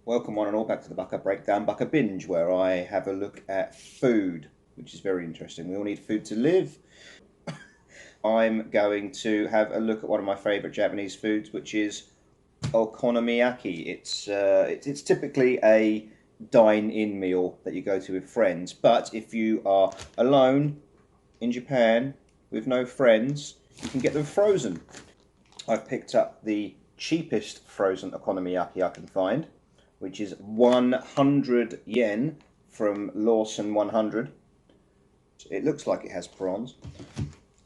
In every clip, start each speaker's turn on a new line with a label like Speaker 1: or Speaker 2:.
Speaker 1: Welcome one and all back to the Bucker Breakdown, Bucker Binge, where I have a look at food, which is very interesting. We all need food to live. I'm going to have a look at one of my favourite Japanese foods, which is Okonomiyaki. It's typically a dine-in meal that you go to with friends, but if you are alone in Japan with no friends, you can get them frozen. I've picked up the cheapest frozen okonomiyaki I can find, which is 100 yen from Lawson 100. It looks like it has prawns.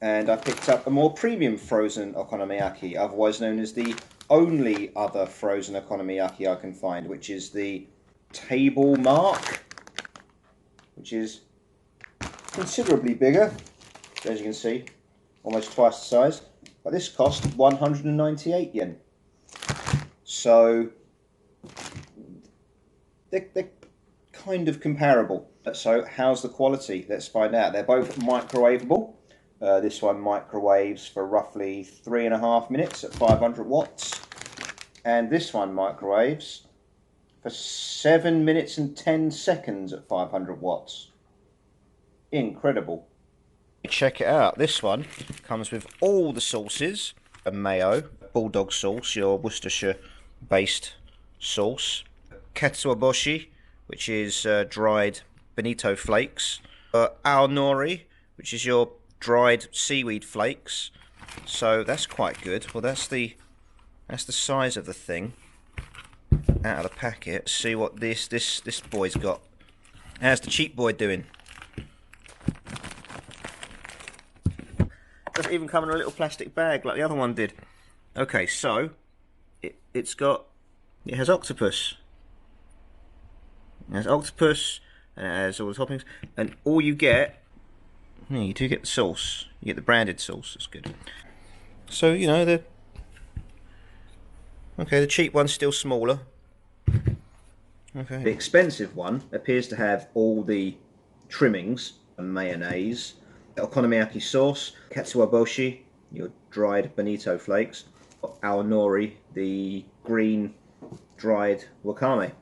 Speaker 1: And I picked up a more premium frozen okonomiyaki, otherwise known as the only other frozen okonomiyaki I can find, which is the Table Mark, which is considerably bigger, as you can see, almost twice the size. But this cost 198 yen. So they're kind of comparable. So how's the quality? Let's find out. They're both microwavable. This one microwaves for roughly 3.5 minutes at 500 watts. And this one microwaves for 7 minutes and 10 seconds at 500 watts. Incredible. Check it out. This one comes with all the sauces. A mayo, bulldog sauce, your Worcestershire based sauce. Katsuobushi, which is dried bonito flakes. Aonori, which is your dried seaweed flakes. So that's quite good. Well, that's the size of the thing out of the packet. See what this boy's got. How's the cheap boy doing? Doesn't even come in a little plastic bag like the other one did. Okay, so it has octopus. It has octopus and it has all the toppings, and all you get, you do get the sauce. You get the branded sauce. That's good. So you know the cheap one's still smaller. Okay. The expensive one appears to have all the trimmings and mayonnaise, okonomiyaki sauce, katsuobushi, your dried bonito flakes, aonori, the green dried wakame.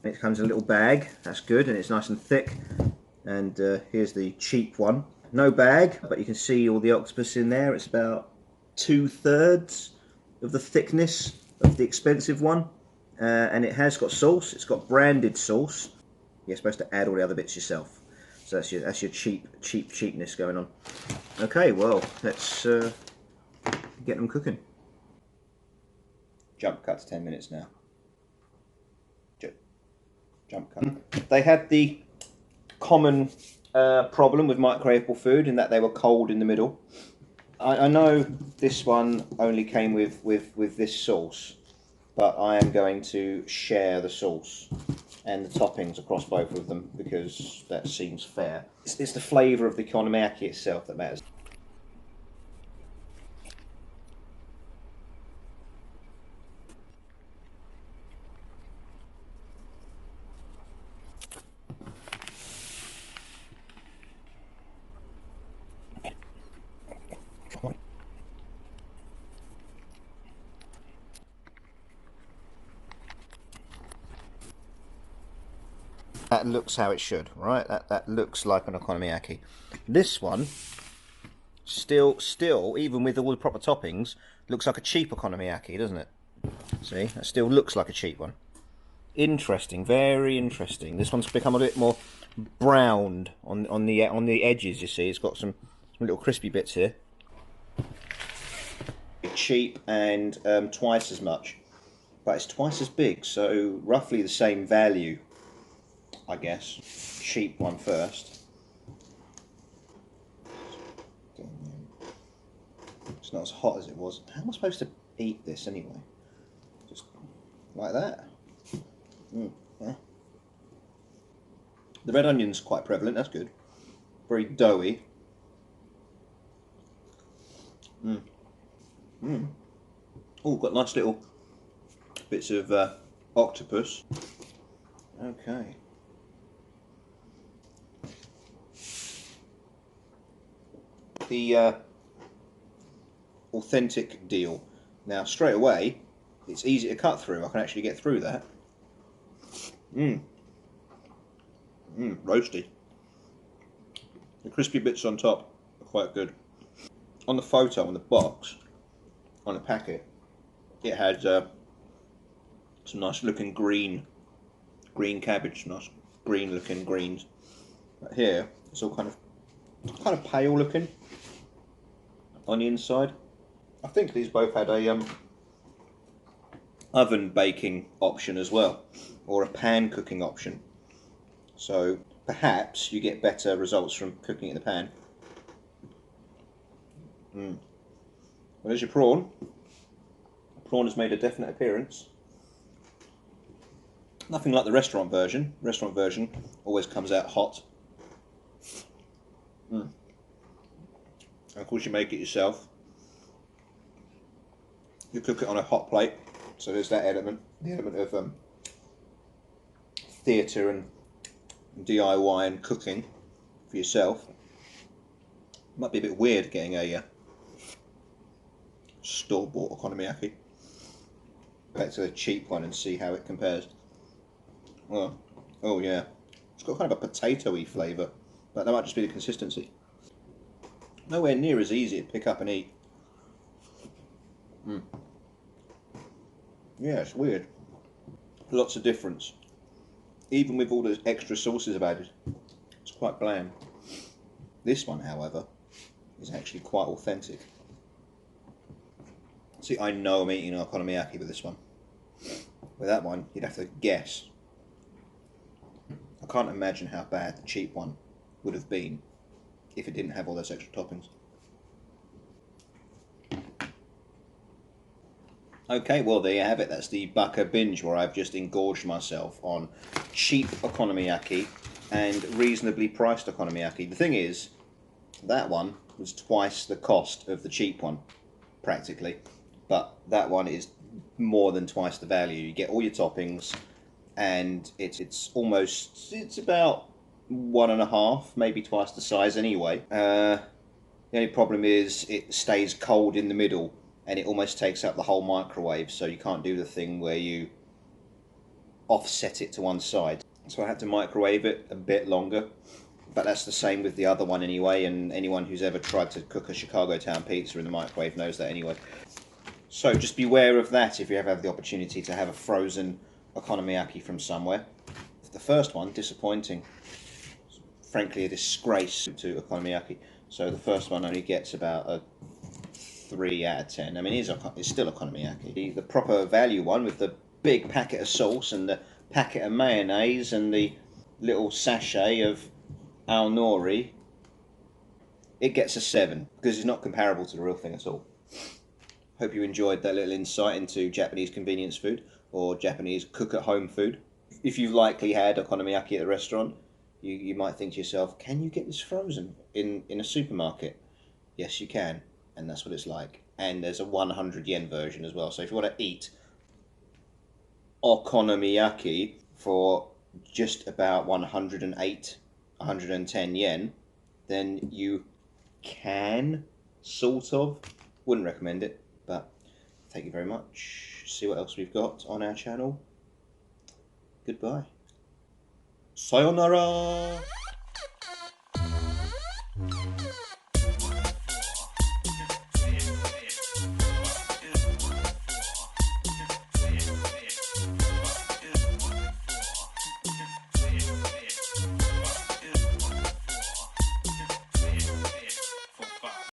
Speaker 1: It comes in a little bag. That's good, and it's nice and thick. And here's the cheap one. No bag, but you can see all the octopus in there. It's about 2/3 of the thickness of the expensive one. And it has got sauce. It's got branded sauce. You're supposed to add all the other bits yourself. So that's your cheapness going on. Okay, well, let's get them cooking. Jump cut to 10 minutes now. Jump cut. They had the common problem with microwavable food in that they were cold in the middle. I know this one only came with this sauce, but I am going to share the sauce and the toppings across both of them because that seems fair. It's the flavour of the okonomiyaki itself that matters. That looks how it should, right? That looks like an okonomiyaki. This one, still, even with all the proper toppings, looks like a cheap okonomiyaki, doesn't it? See, that still looks like a cheap one. Interesting, very interesting. This one's become a bit more browned on the edges. You see, it's got some little crispy bits here. Cheap and twice as much, but it's twice as big, so roughly the same value, I guess. Cheap one first. It's not as hot as it was. How am I supposed to eat this anyway? Just like that. Yeah. The red onion's quite prevalent, that's good. Very doughy. Oh, got nice little bits of octopus. Okay. The authentic deal. Now, straight away, it's easy to cut through. I can actually get through that. Mmm. Mmm. Roasty. The crispy bits on top are quite good. On the photo, on the box, on the packet, it had some nice looking green cabbage, nice green looking greens. But here, it's all kind of pale looking on the inside. I think these both had a oven baking option as well, or a pan cooking option. So perhaps you get better results from cooking in the pan. Mm. Well, there's your prawn. The prawn has made a definite appearance. Nothing like the restaurant version. Restaurant version always comes out hot. Mm. And of course, you make it yourself. You cook it on a hot plate. So there's that element, the element of theatre and DIY and cooking for yourself. Might be a bit weird getting a store-bought okonomiyaki. Back to the cheap one and see how it compares. Well, oh yeah, it's got kind of a potatoey flavour, but that might just be the consistency. Nowhere near as easy to pick up and eat. Mm. Yeah, it's weird. Lots of difference. Even with all those extra sauces about it, it's quite bland. This one, however, is actually quite authentic. See, I know I'm eating an okonomiyaki with this one. With that one, you'd have to guess. I can't imagine how bad the cheap one would have been if it didn't have all those extra toppings. Okay, well there you have it. That's the Baka binge where I've just engorged myself on cheap okonomiyaki and reasonably priced okonomiyaki. The thing is, that one was twice the cost of the cheap one, practically. But that one is more than twice the value. You get all your toppings, and it's about 1.5, maybe twice the size anyway. The only problem is it stays cold in the middle, and it almost takes up the whole microwave, so you can't do the thing where you offset it to one side. So I had to microwave it a bit longer, but that's the same with the other one anyway, and anyone who's ever tried to cook a Chicago Town pizza in the microwave knows that anyway. So just beware of that if you ever have the opportunity to have a frozen okonomiyaki from somewhere. The first one, disappointing. Frankly, a disgrace to okonomiyaki. So the first one only gets about a 3 out of 10. I mean, it's still okonomiyaki. The proper value one with the big packet of sauce and the packet of mayonnaise and the little sachet of al nori, it gets a 7 because it's not comparable to the real thing at all. Hope you enjoyed that little insight into Japanese convenience food or Japanese cook-at-home food. If you've likely had okonomiyaki at a restaurant, you might think to yourself, can you get this frozen in a supermarket? Yes, you can, and that's what it's like. And there's a 100 yen version as well. So if you want to eat okonomiyaki for just about 108, 110 yen, then you can, sort of. Wouldn't recommend it, but thank you very much. See what else we've got on our channel. Goodbye. Sayonara!